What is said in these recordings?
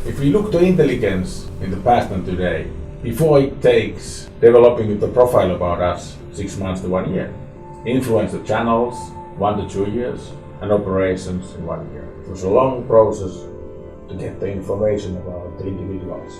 If we look to intelligence in the past and today, before it takes developing the profile about us 6 months to 1 year, influence the channels 1 to 2 years, and operations in 1 year. It was a long process to get the information about the individuals.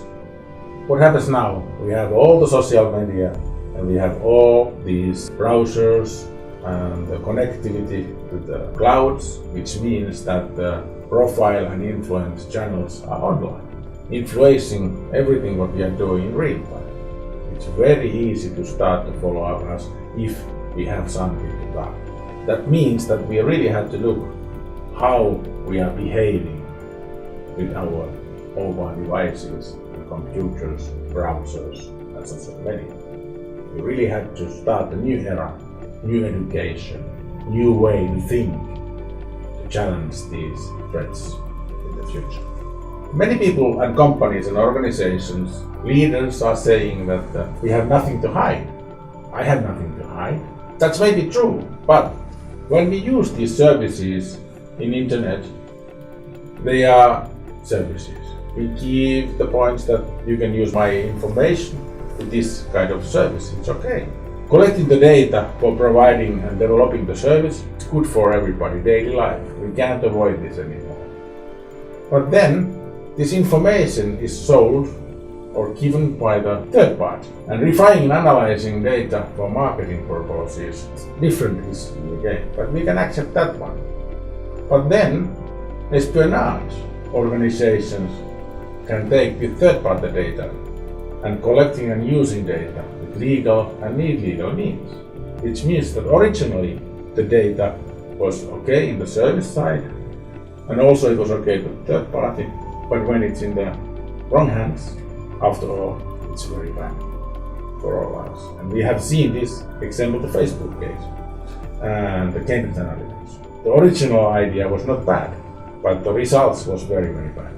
What happens now? We have all the social media and we have all these browsers and the connectivity to the clouds, which means that the profile and influence channels are online, influencing everything what we are doing in real time. It's very easy to start to follow up us if we have something to talk. That means that we really have to look how we are behaving with our mobile devices, computers, browsers, and social media. We really have to start a new era, new education, new way to think to challenge these threats in the future. Many people and companies and organizations, leaders are saying that we have nothing to hide. I have nothing to hide. That's maybe true, but when we use these services in internet, they are services. We give the points that you can use my information with this kind of service. It's okay. Collecting the data for providing and developing the service is good for everybody, daily life. We can't avoid this anymore. But then, this information is sold or given by the third party. And refining and analyzing data for marketing purposes is different in the game, but we can accept that one. But then, espionage organizations can take the third party data and collecting and using data with legal and illegal means, which means that originally the data was okay in the service side and also it was okay to the third party, but when it's in the wrong hands, after all, it's very bad for all of us. And we have seen this example, the Facebook case and the Cambridge Analytica. The original idea was not bad, but the results was very, very bad.